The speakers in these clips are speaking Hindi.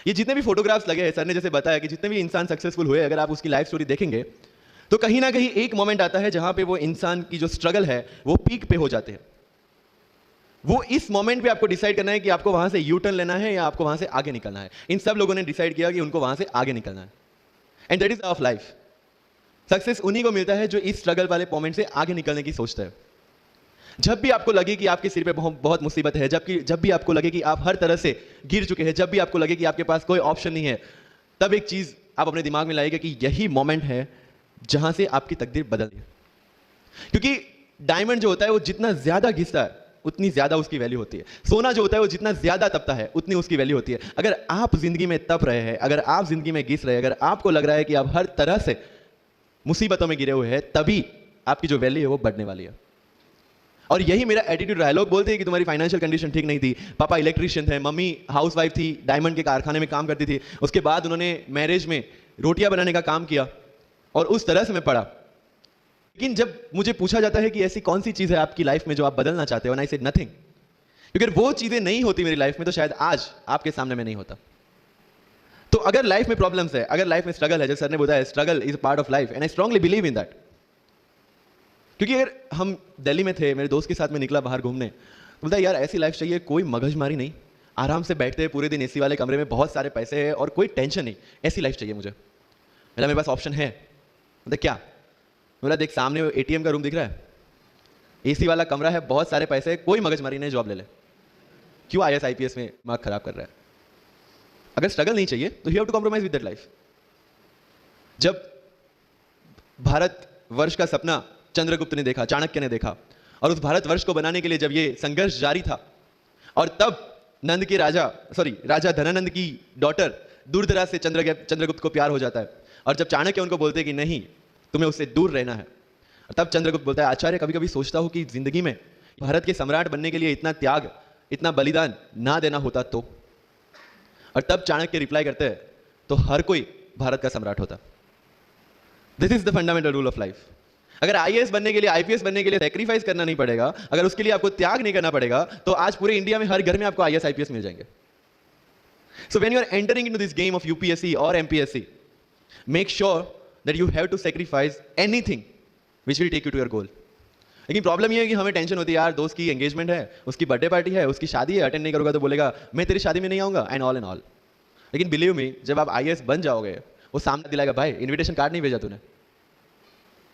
ये जितने भी फोटोग्राफ्स लगे हैं, सर ने जैसे बताया कि जितने भी इंसान सक्सेसफुल हुए, अगर आप उसकी लाइफ स्टोरी देखेंगे तो कहीं ना कहीं एक मोमेंट आता है जहां पे वो इंसान की जो स्ट्रगल है वो पीक पे हो जाते हैं। वो इस मोमेंट पे आपको डिसाइड करना है कि आपको वहां से यू टर्न लेना है या आपको वहां से आगे निकलना है। इन सब लोगों ने डिसाइड किया कि उनको वहां से आगे निकलना है, and that is of life. Success उन्हीं को मिलता है जो इस स्ट्रगल वाले मोमेंट से आगे निकलने की सोचता है। जब भी आपको लगे कि आपके सिर पे बहुत मुसीबत है, जब भी आपको लगे कि आप हर तरह से गिर चुके हैं, जब भी आपको लगे कि आपके पास कोई ऑप्शन नहीं है, तब एक चीज आप अपने दिमाग में लाइएगा कि यही मोमेंट है जहां से आपकी तकदीर बदल गई। क्योंकि डायमंड जो होता है वो जितना ज्यादा घिसता है उतनी ज्यादा उसकी वैल्यू होती है। सोना जो होता है वो जितना ज्यादा तपता है उतनी उसकी वैल्यू होती है। अगर आप जिंदगी में तप रहे हैं, अगर आप जिंदगी में घिस रहे हैं, अगर आपको लग रहा है कि आप हर तरह से मुसीबतों में गिरे हुए हैं, तभी आपकी जो वैल्यू है वो बढ़ने वाली है। और यही मेरा एटीट्यूड रहा है। लोग बोलते हैं कि तुम्हारी फाइनेंशियल कंडीशन ठीक नहीं थी, पापा इलेक्ट्रिशियन थे, मम्मी हाउसवाइफ थी, डायमंड के कारखाने में काम करती थी, उसके बाद उन्होंने मैरिज में रोटियां बनाने का काम किया और उस तरह से मैं पढ़ा। लेकिन जब मुझे पूछा जाता है कि ऐसी कौन सी चीज है आपकी लाइफ में जो आप बदलना चाहते हो, एंड आई सेड नथिंग। क्योंकि वो चीजें नहीं होती मेरी लाइफ में तो शायद आज आपके सामने में नहीं होता। तो अगर लाइफ में प्रॉब्लम्स है, अगर लाइफ में स्ट्रगल है, जैसे सर ने बताया struggle is part of life, and I strongly believe in that. क्योंकि अगर हम दिल्ली में थे, मेरे दोस्त के साथ में निकला बाहर घूमने, तो बोलता यार ऐसी लाइफ चाहिए, कोई मगजमारी नहीं, आराम से बैठते हैं पूरे दिन एसी वाले कमरे में, बहुत सारे पैसे हैं और कोई टेंशन नहीं, ऐसी लाइफ चाहिए मुझे। मेरे पास ऑप्शन है। बोलते क्या? बोला देख सामने एटीएम का रूम दिख रहा है, एसी वाला कमरा है, बहुत सारे पैसे है, कोई मगजमारी नहीं, जॉब ले ले। क्यों आईएएस आईपीएस में मार्क खराब कर रहा है? अगर स्ट्रगल नहीं चाहिए तो you have to compromise with that life. जब भारत वर्ष का सपना चंद्रगुप्त ने देखा, चाणक्य ने देखा, और उस भारतवर्ष को बनाने के लिए जब ये संघर्ष जारी था, और तब नंद के राजा धनानंद की डॉटर दूरदराज से चंद्रगुप्त को प्यार हो जाता है, और जब चाणक्य उनको बोलते हैं कि नहीं तुम्हें उससे दूर रहना है, तब चंद्रगुप्त बोलता है आचार्य कभी कभी सोचता हूं कि जिंदगी में भारत के सम्राट बनने के लिए इतना त्याग, इतना बलिदान ना देना होता तो। और तब चाणक्य रिप्लाई करते हैं तो हर कोई भारत का सम्राट होता। This is the fundamental rule of life. अगर आईएएस बनने के लिए, आईपीएस बनने के लिए सैक्रिफाइस करना नहीं पड़ेगा, अगर उसके लिए आपको त्याग नहीं करना पड़ेगा, तो आज पूरे इंडिया में हर घर में आपको आईएएस आईपीएस मिल जाएंगे। So when you are entering into this game of UPSC और MPSC, make sure that you have to sacrifice anything which will take you to your goal. लेकिन प्रॉब्लम ये है कि हमें टेंशन होती है, यार दोस्त की एंगेजमेंट है, उसकी बर्थडे पार्टी है, उसकी शादी है, अटेंड नहीं करूंगा तो बोलेगा मैं तेरी शादी में नहीं आऊंगा, एंड ऑल। लेकिन बिलीव मी, जब आप आईएएस बन जाओगे, वो सामने दिलाएगा भाई इन्विटेशन कार्ड नहीं भेजा तूने,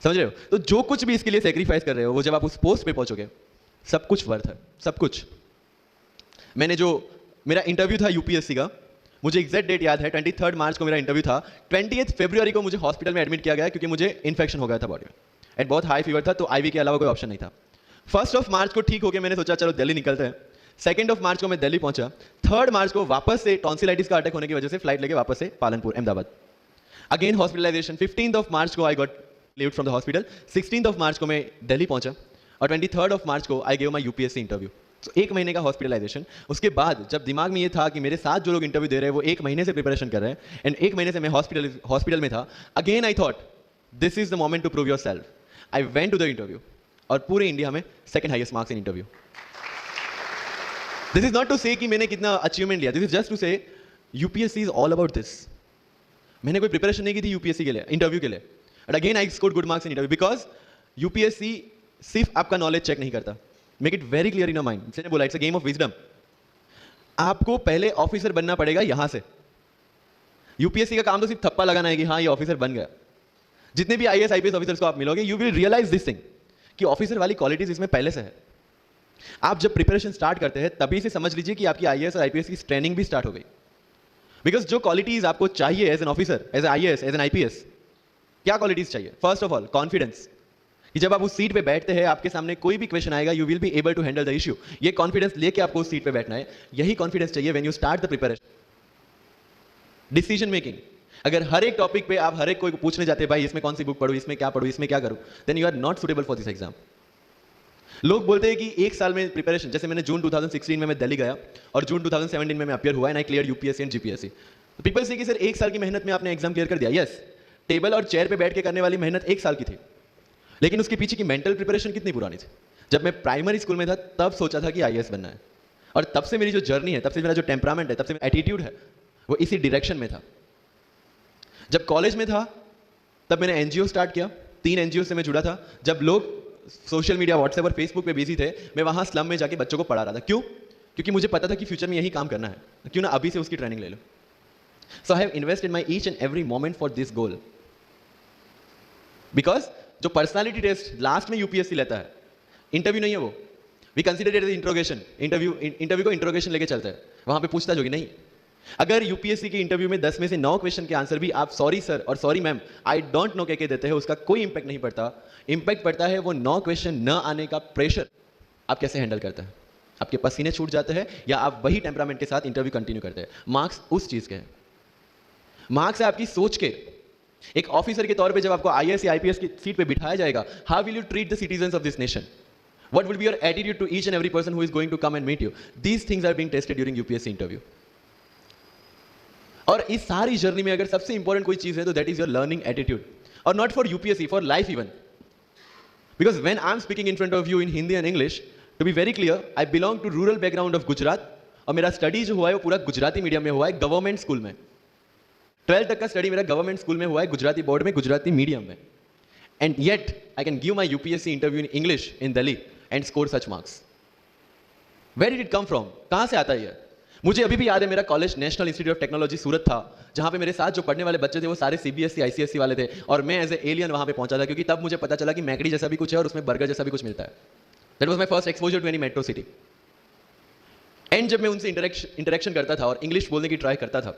समझ रहे हो? तो जो कुछ भी इसके लिए सेक्रीफाइस कर रहे हो, वो जब आप उस पोस्ट पे पहुंचोगे, सब कुछ वर्थ है, सब कुछ। मेरा इंटरव्यू था यूपीएससी का, मुझे एग्जैक्ट डेट याद है, 23 मार्च को मेरा इंटरव्यू था। 28 फरवरी को मुझे हॉस्पिटल में एडमिट किया गया क्योंकि मुझे इन्फेक्शन हो गया था बॉडी में, एंड बहुत हाई फीवर था, तो आईवी के अलावा कोई ऑप्शन नहीं था। 1 मार्च को ठीक हो गया, मैंने सोचा चलो दिल्ली निकलते हैं। 2 मार्च को मैं दिल्ली पहुंचा। 3 मार्च को वापस से टॉन्सिलाइटिस का अटैक होने की वजह से फ्लाइट लेके वापस से पालनपुर अहमदाबाद, अगेन हॉस्पिटलाइजेशन। 15 मार्च को I got levied from the hospital. 16 मार्च को मैं दिल्ली पहुंचा, और 23 मार्च को I gave my UPSC interview. तो 1 महीने का हॉस्पिटलाइजेशन। उसके बाद जब दिमाग में ये था कि मेरे साथ जो लोग इंटरव्यू दे रहे हैं वो 1 महीने से प्रिपरेशन कर रहे हैं, एंड 1 महीने से मैं हॉस्पिटल में था, again I thought this is the moment to prove yourself. I went to the interview, और पूरे इंडिया में second highest marks in interview. This is not to say कि मैंने कितना अचीवमेंट लिया, this is just to say UPSC is all about this. मैंने कोई प्रिपरेशन नहीं की थी यूपीएससी के लिए, इंटरव्यू के लिए, and again I scored good marks in interview because UPSC सिर्फ आपका नॉलेज चेक नहीं करता। Make it very clear in your mind. मैंने बोला it's a game of wisdom. आपको पहले ऑफिसर बनना पड़ेगा यहां से। यूपीएससी का काम तो सिर्फ थप्पा लगाना है कि हाँ ये ऑफिसर बन गया। जितने भी आईएएस आईपीएस ऑफिसर्स को आप मिलोगे, you will realise this thing कि ऑफिसर वाली क्वालिटीज इसमें पहले से है। आप जब प्रिपरेशन स्टार्ट करते हैं तभी से समझ लीजिए कि आपकी आईएएस और आईपीएस की ट्रेनिंग भी स्टार्ट हो गई। बिकॉज जो क्वालिटीज आपको चाहिए as an officer, as an IAS, as an IPS, क्या क्वालिटीज चाहिए? फर्स्ट ऑफ ऑल कॉन्फिडेंस, कि जब आप उस सीट पे बैठते हैं, आपके सामने कोई भी क्वेश्चन आएगा, you will be able to handle the issue. ये कॉन्फिडेंस लेके आपको उस सीट पे बैठना है। यही कॉन्फिडेंस चाहिए when you start the preparation. Decision making, अगर हर एक टॉपिक पे आप हर एक कोई पूछने जाते हैं भाई इसमें कौन सी बुक पढ़ूं, इसमें क्या पढ़ूं, इसमें क्या करूं, then you are not suitable for this exam. लोग बोलते हैं कि 1 साल में प्रिपरेशन, जैसे मैंने जून 2016 में मैं दिल्ली गया और जून 2017 में मैं अपियर हुआ and I clear UPSC and GPSC. People से कि सर 1 साल की मेहनत में आपने एग्जाम क्लियर कर दिया। यस, टेबल और चेयर पे बैठ के करने वाली मेहनत 1 साल की थी, लेकिन उसके पीछे की मेंटल प्रिपरेशन कितनी पुरानी थी। जब मैं प्राइमरी स्कूल में था तब सोचा था कि आईएएस बनना है, और तब से मेरी जो जर्नी है, तब से मेरा जो टेम्परामेंट है, तब से मेरा एटीट्यूड है, वो इसी डायरेक्शन में था। जब कॉलेज में था तब मैंने एनजीओ स्टार्ट किया, 3 एनजीओ से मैं जुड़ा था। जब लोग सोशल मीडिया व्हाट्सएप और फेसबुक पे बिजी थे, मैं वहां स्लम में जाके बच्चों को पढ़ा रहा था। क्यों? क्योंकि मुझे पता था कि फ्यूचर में यही काम करना है, क्यों ना अभी से उसकी ट्रेनिंग ले लो। So I have invested my each and every moment for this goal. Because जो पर्सनालिटी टेस्ट लास्ट में यूपीएससी लेता है, इंटरव्यू नहीं है वो, we consider it as interrogation. Interview को इंट्रोगेशन लेके चलते हैं, वहां पे पूछता जो कि नहीं। अगर यूपीएससी के इंटरव्यू में 10 में से 9 क्वेश्चन के आंसर भी आप सॉरी सर और sorry ma'am, I don't know कह के देते हैं, उसका कोई इंपैक्ट नहीं पड़ता। इंपैक्ट पड़ता है वो 9 क्वेश्चन न आने का प्रेशर आप कैसे हैंडल करते हैं। आपके पसीने छूट जाते हैं या आप वही टेम्परामेंट के साथ इंटरव्यू कंटिन्यू करते हैं। मार्क्स उस चीज के हैं। मार्क्स है आपकी सोच के। एक ऑफिसर के तौर पे जब आपको आईएएस या आईपीएस की सीट पे बिठाया जाएगा, how will you treat the citizens of this nation? What will be your attitude to each and every person who is going to come and meet you? These things are being tested during UPSC interview. और इस सारी जर्नी में अगर सबसे इंपॉर्टेंट कोई चीज है तो that is your learning attitude, और not for UPSC, for life even. Because when I am speaking in front of you in Hindi and English, to be very clear, I belong to rural background of Gujarat, और मेरा स्टडी जो हुआ है वो पूरा गुजराती मीडियम में हुआ है, गवर्नमेंट स्कूल में। 12th तक का स्टडी मेरा गवर्नमेंट स्कूल में हुआ है, गुजराती बोर्ड में, गुजराती मीडियम में। And yet I can give my UPSC interview in English in Delhi and score such marks. Where did it come from? कहां से आता है ये? मुझे अभी भी याद है, मेरा college National Institute of Technology Surat था, जहां पे मेरे साथ जो पढ़ने वाले बच्चे थे वो सारे सीबीएसई आईसीएसई वाले थे, और मैं एज ए एलियन वहां पे पहुंचा था, क्योंकि तब मुझे पता चला कि मैकडी जैसा भी कुछ है और उसमें बर्गर जैसा भी कुछ मिलता है। That was my first exposure to any metro city. And जब मैं उनसे इंटरेक्शन करता था और इंग्लिश बोलने की ट्राई करता था,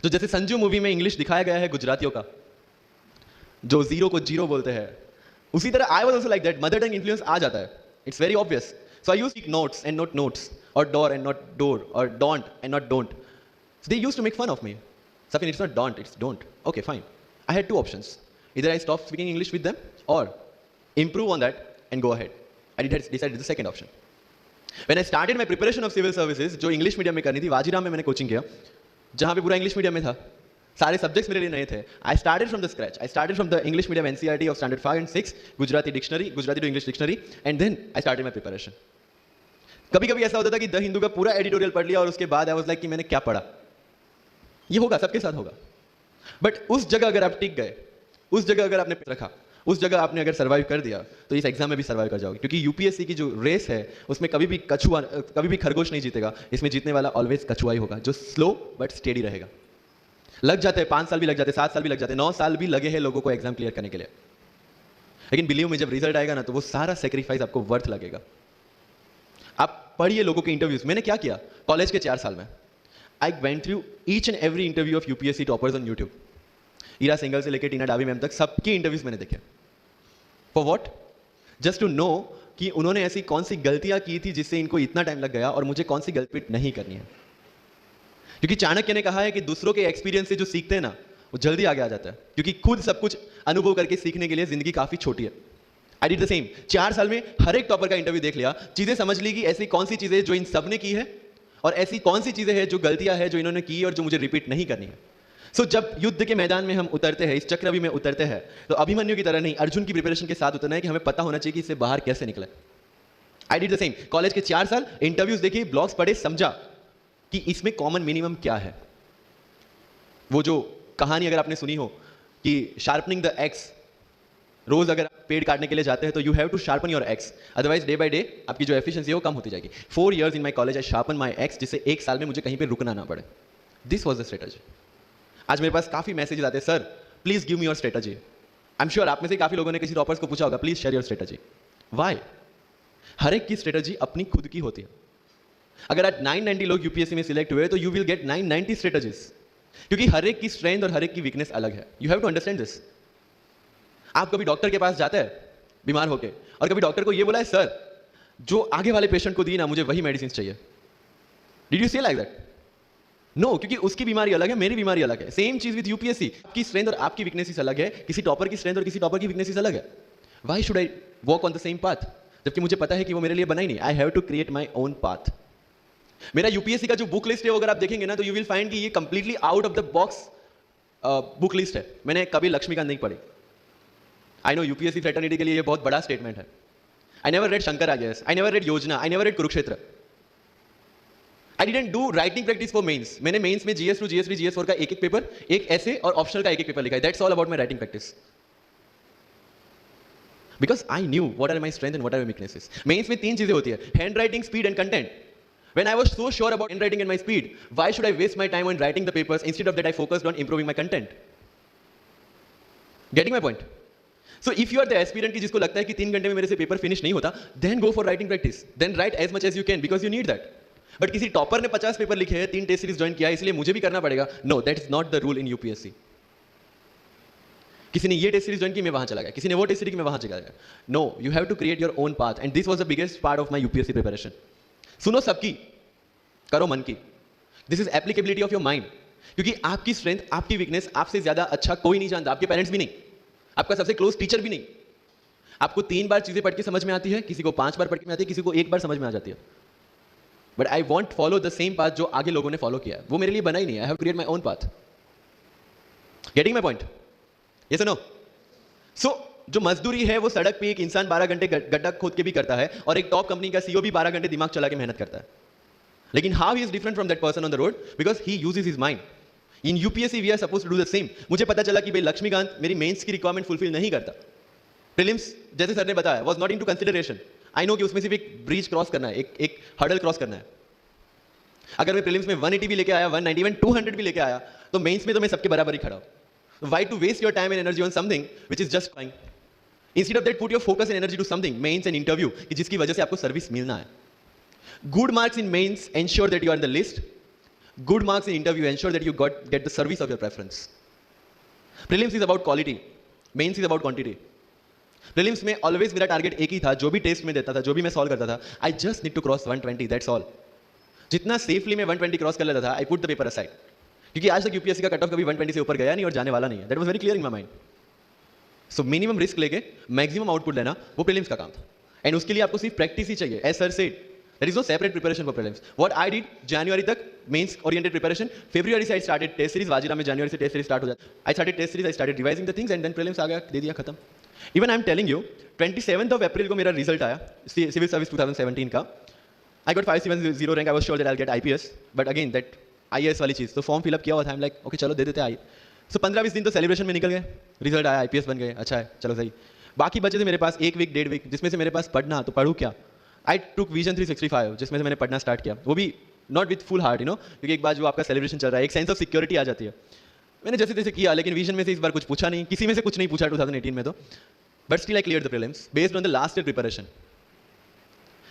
तो जैसे संजू मूवी में इंग्लिश दिखाया गया है गुजरातियों का, जो जीरो को जीरो बोलते हैं, उसी तरह I was also like that. Mother tongue influence आ जाता है, it's very obvious. So I used to speak notes and not notes, or door and not door, or don't and not don't. So they used to make fun of me. Safin, it's not don't, it's don't. Okay, fine. I had 2 options. Either I stop speaking English with them, or improve on that and go ahead. I decided the second option. When I started my preparation of civil services, जो इंग्लिश मीडियम में करनी थी, वाजीराम में मैंने कोचिंग किया, जहाँ पे पूरा इंग्लिश मीडियम में था, सारे सब्जेक्ट्स मेरे लिए नए थे। I started from the scratch. I started from the English medium NCERT of standard 5 and 6, Gujarati dictionary, Gujarati to English dictionary, and then I started my preparation. कभी कभी ऐसा होता था कि द हिंदू का पूरा एडिटोरियल पढ़ लिया और उसके बाद आई वाज लाइक कि मैंने क्या पढ़ा। ये होगा, सबके साथ होगा। बट उस जगह अगर आप टिक गए, उस जगह अगर आपने रखा, उस जगह आपने अगर सर्वाइव कर दिया, तो इस एग्जाम में भी सर्वाइव कर जाओगे। क्योंकि यूपीएससी की जो रेस है उसमें कभी भी खरगोश नहीं जीतेगा, इसमें जीतने वाला ऑलवेज कछुआ ही होगा, जो स्लो बट स्टेडी रहेगा। लग जाते हैं 5 साल भी लग जाते हैं, 7 साल भी लग जाते हैं, 9 साल भी लगे हैं लोगों को एग्जाम क्लियर करने के लिए। लेकिन बिलीव में जब रिजल्ट आएगा ना, तो वो सारा सेक्रीफाइस आपको वर्थ लगेगा। आप पढ़िए लोगों के इंटरव्यूज। मैंने क्या किया कॉलेज के 4 साल में, I went through each and every interview of UPSC toppers on YouTube. Ira Singhal से लेकर टीना डाबी मैम तक सबके इंटरव्यूज मैंने देखे। For what? Just to know कि उन्होंने ऐसी कौन सी गलतियां की थी जिससे इनको इतना टाइम लग गया, और मुझे कौन सी गलती नहीं करनी है। क्योंकि चाणक्य ने कहा है कि दूसरों के एक्सपीरियंस से जो सीखते हैं ना, वो जल्दी आगे आ जाता है, क्योंकि खुद सब कुछ अनुभव करके सीखने के लिए जिंदगी काफी छोटी है। I did the same. 4 साल में हर एक टॉपर का इंटरव्यू देख लिया, चीजें समझ ली कि ऐसी कौन सी चीजें जो इन सब ने की है, और ऐसी कौन सी चीजें हैं जो गलतियां हैं जो इन्होंने की और जो मुझे रिपीट नहीं करनी है। सो जब युद्ध के मैदान में हम उतरते हैं, इस चक्रव्यूह में उतरते हैं, तो अभिमन्यु की तरह नहीं, अर्जुन की प्रिपरेशन के साथ उतरना है कि हमें पता होना चाहिए कि इससे बाहर कैसे निकले। I did the same. College के 4 साल इंटरव्यूज देखे, ब्लॉग्स पढ़े, समझा कि इसमें कॉमन मिनिमम क्या है। वो जो कहानी अगर आपने सुनी हो कि शार्पनिंग द एक्स, रोज अगर पेड़ काटने के लिए जाते हैं तो you have to sharpen your axe, otherwise day by day आपकी जो एफिशिएंसी है वो कम होती जाएगी। 4 years in my college I sharpen my ex, जिससे 1 साल में मुझे कहीं पे रुकना ना पड़े। This was the strategy. आज मेरे पास काफी मैसेजेस आते हैं, sir please give me your strategy. I am sure आप में से काफी लोगों ने किसी टॉपर्स को पूछा होगा, please share your strategy. Why? हर एक की स्ट्रेटजी अपनी खुद की होती है। अगर आज 990 लोग यूपीएससी में सिलेक्ट हुए तो यू विल गेट 990 स्ट्रेटजीज, क्योंकि हर एक की स्ट्रेंथ और हर एक की वीकनेस अलग है। You have to understand this. आप कभी डॉक्टर के पास जाते हैं बीमार होके, और कभी डॉक्टर को ये बोला है, सर जो आगे वाले पेशेंट को दी ना, मुझे वही मेडिसिन चाहिए। डिड यू से लाइक दैट? नो, क्योंकि उसकी बीमारी अलग है, मेरी बीमारी अलग है। सेम चीज विद यूपीएससी। आपकी स्ट्रेंथ और आपकी वीकनेसेस अलग है, किसी टॉपर की स्ट्रेंथ और किसी टॉपर की वीकनेसेस अलग है। Why should I walk on the same path, जबकि मुझे पता है कि वो मेरे लिए बना ही नहीं। I have to create my own path. मेरा यूपीएससी का जो बुक लिस्ट है अगर आप देखेंगे ना, तो यू विल फाइंड कि ये completely out of the box book list है। मैंने कभी लक्ष्मीकांत नहीं पढ़ी। आई नो यूपीएससी फ्रेटर्निटी के लिए ये बहुत बड़ा स्टेटमेंट है। I never read Shankar Acharya, I never read Yojana, I never read Kurukshetra. I didn't do writing practice for mains. मैंने मेंस में GS2, GS3, GS4 का एक पेपर, एक ऐसे और ऑप्शनल का एक पेपर लिखा है. That's all about my writing practice. Because I knew what are my strength and what are my weaknesses. Mains में 3 चीजें होती है: handwriting, speed and content. When I was so sure about handwriting and my speed, why should I waste my time on writing the papers? Instead of that, I focused on improving my content. Getting my point? So if you are the aspirant कि जिसको लगता है कि 3 घंटे में मेरे से पेपर फिनिश नहीं होता, then go for writing practice. Then write as much as you can because you need that. But किसी टॉपर ने 50 पेपर लिखे हैं, 3 टेस्ट सीरीज ज्वाइन किया है, इसलिए मुझे भी करना पड़ेगा. No, that is not the rule in UPSC. किसी ने ये टेस्ट सीरीज ज्वाइन की, मैं वहां चला गया. किसी ने वो टेस्ट सीरीज की, मैं वहां चला गया. No, you have to create your own path, and this was the biggest part of my UPSC preparation. सुनो सबकी, करो मन की. This is applicability of your mind. क्योंकि आपकी स्ट्रेंथ, आपकी वीकनेस आपसे ज्यादा अच्छा कोई नहीं जानता. आपके पेरेंट्स भी नहीं, आपका सबसे क्लोज टीचर भी नहीं. आपको 3 बार चीजें पढ़ के समझ में आती है, किसी को 5 बार पढ़ के आती है, किसी को 1 बार समझ में आ जाती है. But I want follow the same path जो आगे लोगों ने फॉलो किया है. वो मेरे लिए बना ही नहीं. I have create my own path. Getting my point? Yes और नो? सो जो मजदूरी है वो सड़क पे एक इंसान 12 घंटे गड्ढा खोद के भी करता है, और एक टॉप कंपनी का CEO भी 12 घंटे दिमाग चला के मेहनत करता है. लेकिन how he is different from that person on the road? Because he uses his mind. In UPSC we are suppose to do the same. मुझे पता चला कि भाई लक्ष्मीकांत मेरी मेंस की रिक्वायरमेंट फुलफिल नहीं करता. प्रीलिम्स जैसे सर ने बताया was not into consideration. I know कि उसमें सिर्फ एक ब्रिज क्रॉस करना है, एक हर्डल क्रॉस करना है. अगर मैं प्रीलिम्स में 180 भी लेके आया, 190, इवन 200 भी लेके आया, तो मेंस में तो मैं सबके बराबर ही खड़ा हूं. Why to waste your time and energy on something which is just fine? Instead of that put your focus and energy to something, mains and interview, कि जिसकी वजह से आपको सर्विस मिलना है. Good marks in mains ensure that you are in the list. Good marks in interview ensure that you get the service of your preference. Prelims is about quality. Mains is about quantity. Prelims में always मेरा टारगेट एक ही था. जो भी टेस्ट में देता था, जो भी मैं सॉल्व करता था, I just need to cross 120. That's all. जितना सेफली मैं 120 क्रॉस कर लेता था, I put the paper aside. क्योंकि आज तक UPSC का कट ऑफ कभी 120 से ऊपर गया नहीं और जाने वाला नहीं है. That was very clear in my mind. So minimum risk लेके मैक्सिमम आउटपुट लेना, वो प्रीलिम्स का काम था. एंड उसके लिए आपको सिर्फ प्रैक्टिस ही चाहिए. As sir said, there is no separate preparation for prelims. What I did, January तक mains oriented preparation. February से I started test series. Vajiram में January से test series start हो जाता. I started test series. I started revising the things and then prelims आ गया, दे दिया, खत्म. Even I am telling you, 27th of April को मेरा रिजल्ट आया सिविल सर्विस 2017 का. I got 570 rank. I was sure that I'll get IPS. But again that IAS वाली चीज़, तो फॉर्म फिलअप किया हुआ था. I'm like, okay चलो दे देते हैं. So 15-20 दिन तो सेलिब्रेशन में निकल गए. रिजल्ट आया, IPS बन गए, अच्छा है, चलो सही. बाकी बचे थे मेरे पास 1 वीक 1.5 वीक, जिसमें से मेरे पास पढ़ना, तो पढ़ूँ क्या? I took Vision 365, जिसमें से मैंने पढ़ना स्टार्ट किया. वो भी नॉट विथ फुल हार्ट, क्योंकि एक बार जो आपका सेलिब्रेशन चल रहा है, एक सेंस ऑफ सिक्योरिटी आ जाती है. मैंने जैसे तैसे किया, लेकिन विजन में से इस बार कुछ पूछा नहीं, किसी में से कुछ नहीं पूछा 2018 में तो. But still I clear the prelims based on the last year preparation.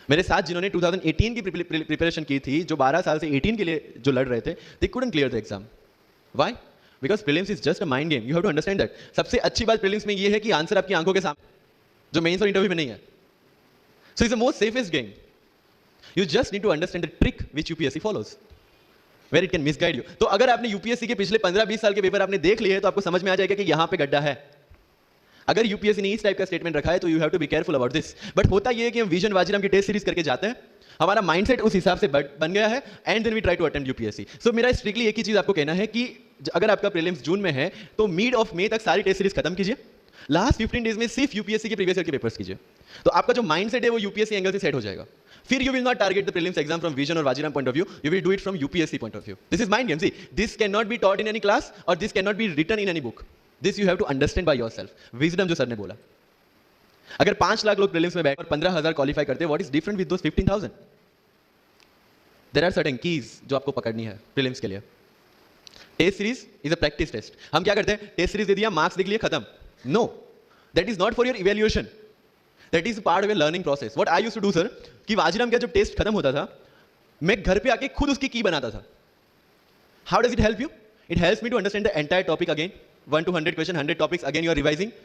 मेरे साथ जिन्होंने 2018 की प्रिपरेशन की थी, जो 12 साल से 18 के लिए जो लड़ रहे थे, they couldn't clear the exam. Why? Because prelims is just a mind game. You have to understand that. सबसे अच्छी बात प्रीलिम्स में ये है कि आंसर आपकी आंखों के सामने, जो मेंस और इंटरव्यू में नहीं है. So it's the most safest game. You just need to understand the trick which UPSC follows, where it can misguide you. तो अगर आपने UPSC के पिछले 15-20 साल के पेपर आपने देख लिए हैं, तो आपको समझ में आ जाएगा कि यहाँ पे गड्ढा है. अगर UPSC ने इस टाइप का स्टेटमेंट रखा है, तो you have to be careful about this. But होता ये है कि हम विजन वाजीराम की टेस्ट सीरीज करके जाते हैं, हमारा माइंडसेट उस हिसाब से बन गया है, and then we try to attempt UPSC. So मेरा स्ट्रिक्टली एक ही चीज आपको कहना है कि अगर आपका प्रीलिम्स जून में है, तो मिड ऑफ मई तक सारी टेस्ट सीरीज खत्म कीजिए. लास्ट 15 डेज में सिर्फ UPSC के प्रीवियस ईयर के पेपर्स कीजिए. तो आपका जो माइंडसेट है वो UPSC एंगल से सेट हो जाएगा. फिर you will not target the prelims exam from vision or Vajiram point of view. You will do it from UPSC point of view. This is mind game. See, this cannot be taught in any class or this cannot be written in any book. This you have to understand by yourself. Wisdom जो सर ने बोला. अगर 5 लाख लोग प्रीलिम्स में बैठ और 15,000 क्वालिफाई करते हैं, what is different with those 15,000? There are certain keys जो आपको पकड़नी है प्रीलिम्स के लिए. Test series is a practice test. हम क्या करते हैं? टेस्ट सीरीज दे दिया, मार्क्स देख लिए, खत्म. No, that is not for your evaluation. That is part of a learning process. What I used to do, sir, कि वाजीराम का जब टेस्ट खत्म होता था, मैं घर पे आके खुद उसकी की बनाता था. How does it help you? It helps me to understand the entire topic again. 1 to 100 question, 100 topics. Again, you are revising.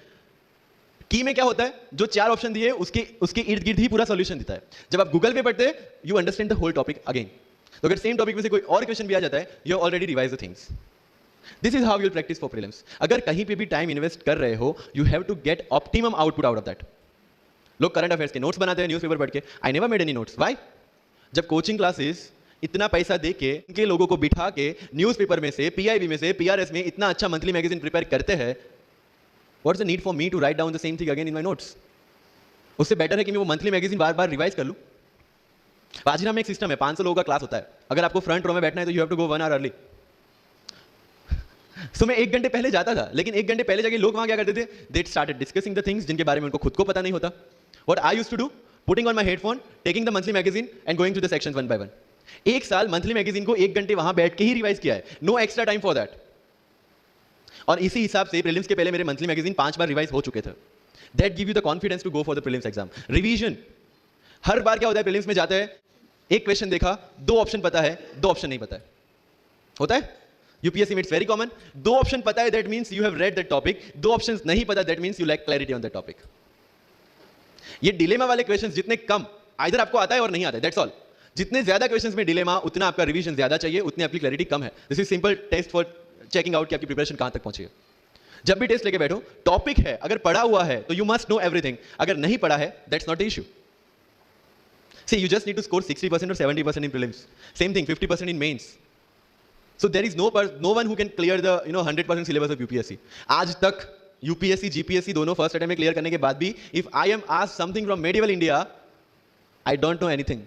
की में क्या होता है? जो 4 ऑप्शन दिए उसके इर्द गिर्द ही पूरा सॉल्यूशन देता है. जब आप गूगल पे पढ़ते हैं, you understand the whole topic again. तो अगर सेम टॉपिक में से कोई और क्वेश्चन भी आ जाता है, you have already revised the things. This is how you will practice for prelims. अगर कहीं पे भी टाइम इन्वेस्ट कर रहे हो, you have to get optimum output out of that. लोग करंट अफेयर्स के नोट्स बनाते हैं न्यूज़पेपर पढ़ के. I never made any notes. Why? जब कोचिंग क्लासेस इतना पैसा दे के इनके लोगों को बिठा के न्यूज़पेपर में से, PIB में से, PRS में इतना अच्छा मंथली मैगजीन प्रिपेयर करते हैं, what's the need for me to write down the same thing again in my notes? उससे बेटर है कि मैं वो मंथली मैगजीन बार बार रिवाइज कर लूँ. वाजिराम में एक सिस्टम है, 500 लोगों का क्लास होता है, अगर आपको फ्रंट रो में बैठना है तो you have to go 1 hour early. So मैं 1 घंटे पहले जाता था, लेकिन 1 घंटे पहले जाके लोग वहां क्या करते थे, they started discussing the things जिनके बारे में उनको खुद को पता नहीं होता। What I used to do, putting on my headphone, taking the monthly magazine and going to the sections one by one. 1 साल मंथली मैगजीन को 1 घंटे वहां बैठ के ही रिवाइज किया है, no extra time for that. और इसी हिसाब से प्रीलिम्स के पहले मेरे मंथली मैगजीन 5 बार रिवाइज हो चुके थे। That give you the confidence to go for the prelims exam. Revision, हर बार क्या होता है प्रीलिम्स में जाते हैं, एक क्वेश्चन देखा, 2 ऑप्शन पता है, 2 ऑप्शन नहीं पता है, होता है यूपीएससी में, इट्स वेरी कॉमन। 2 ऑप्शन पता है, that means you have read that topic, 2 options नहीं पता, that means you lack clarity on that topic. ये डिलेमा वाले क्वेश्चंस जितने कम, आइदर आपको आता है और नहीं आता है, दैट्स ऑल। जितने ज्यादा क्वेश्चंस में डिलेमा, उतना आपका रिवीजन ज्यादा चाहिए, उतनी आपकी क्लैरिटी कम है। This is simple test for checking out कि आपकी प्रिपरेशन कहां तक पहुंची है। जब भी टेस्ट लेके बैठो, टॉपिक है, अगर पढ़ा हुआ है तो यू मस्ट नो एवरीथिंग, अगर नहीं पढ़ा है that's not the issue. See, you just need to score 60% or 70% in prelims. Same thing, 50% in mains. So there is no one who can clear the 100% syllabus of UPSC. आज तक UPSC, GPSC दोनों फर्स्ट अटेम्प्ट में क्लियर करने के बाद भी, if I am asked something from medieval India, I don't know anything.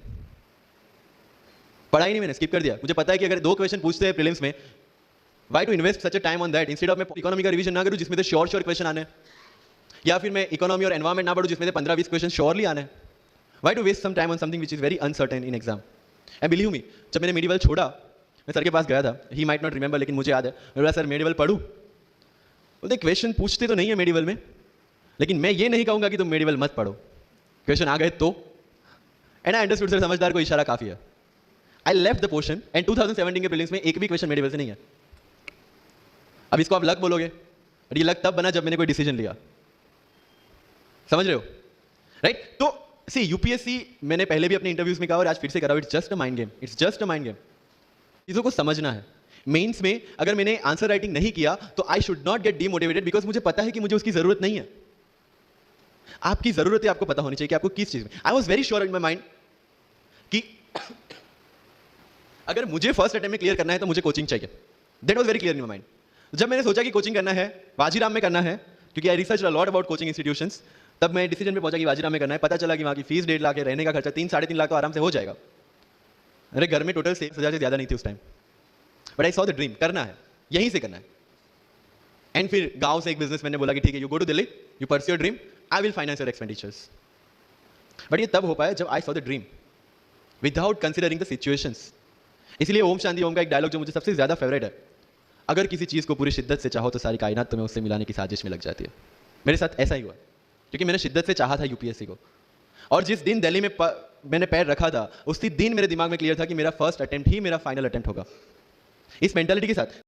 पढ़ा ही नहीं, मैंने स्किप कर दिया। मुझे पता है कि अगर 2 क्वेश्चन पूछते हैं प्रीलिम्स में, why to invest such a time on that instead of मैं इकोनॉमी का रिवीजन ना करूं जिसमें से श्योर क्वेश्चन आने, या फिर मैं इकोनॉमी और एनवायरमेंट ना पढ़ूं जिसमें से 15-20 क्वेश्चन श्योरली आने। Why to waste some time on something which is very uncertain in exam? And believe me, जब मैंने मेडिवल छोड़ा, मैं सर के पास गया था, he might not remember, लेकिन मुझे याद है, मैं बोला सर मेडिवल पढ़ूं? बोलते क्वेश्चन पूछते तो नहीं है मेडिवल में, लेकिन मैं ये नहीं कहूंगा कि तुम मेडिवल मत पढ़ो, क्वेश्चन आ गए तो। एंड आई अंडरस्टूड, सर समझदार को इशारा काफी है। I left the portion and 2017 के प्रीलिम्स में एक भी क्वेश्चन मेडिवल से नहीं है। अब इसको आप लक बोलोगे, और ये लक तब बना जब मैंने कोई डिसीजन लिया, समझ रहे हो, राइट? तो सी यूपीएससी, मैंने पहले भी अपने इंटरव्यूज में कहा और आज फिर से करा, it's just a mind game, it's just a mind game. चीजों को समझना है। मेंस में अगर मैंने आंसर राइटिंग नहीं किया तो I should not gate demotivated, because मुझे पता है कि मुझे उसकी जरूरत नहीं है। आपकी जरूरत है, आपको पता होनी चाहिए कि आपको किस चीज में। I was very sure in my mind कि अगर मुझे फर्स्ट अटेम्प्ट में क्लियर करना है तो मुझे कोचिंग चाहिए। That was very clear in my mind. जब मैंने सोचा कि कोचिंग करना है, वाजीराम में करना है, क्योंकि I research a lot about coaching institutions, तब मैं डिसीजन पे पहुंचा कि वाजीराम में करना है। पता चला कि वहाँ की फीस 1.5 लाख है, रहने का खर्चा 3-3.5 लाख तो आराम से हो जाएगा। अरे घर में टोटल 6,000 से ज़्यादा नहीं थी उस time, but I saw the dream, करना है, यहीं से करना है। एंड फिर गांव से एक बिजनेसमैन ने बोला कि ठीक है, you go to Delhi, you pursue your dream, I will finance your expenditures. But ये तब हो पाया जब I saw the dream without considering the situations. इसलिए ओम शांति ओम का एक डायलॉग जो मुझे सबसे ज़्यादा फेवरेट है, अगर किसी चीज़ को पूरी शिद्दत से चाहो तो सारी कायनात तुम्हें उससे मिलाने की साजिश में लग जाती है। मेरे साथ ऐसा ही हुआ, क्योंकि मैंने शिद्दत से चाहा था यूपीएससी को, और जिस दिन दिल्ली में मैंने पैर रखा था, उसी दिन मेरे दिमाग में क्लियर था कि मेरा फर्स्ट अटेम्प्ट ही मेरा फाइनल अटेम्प्ट होगा। इस मेंटालिटी के साथ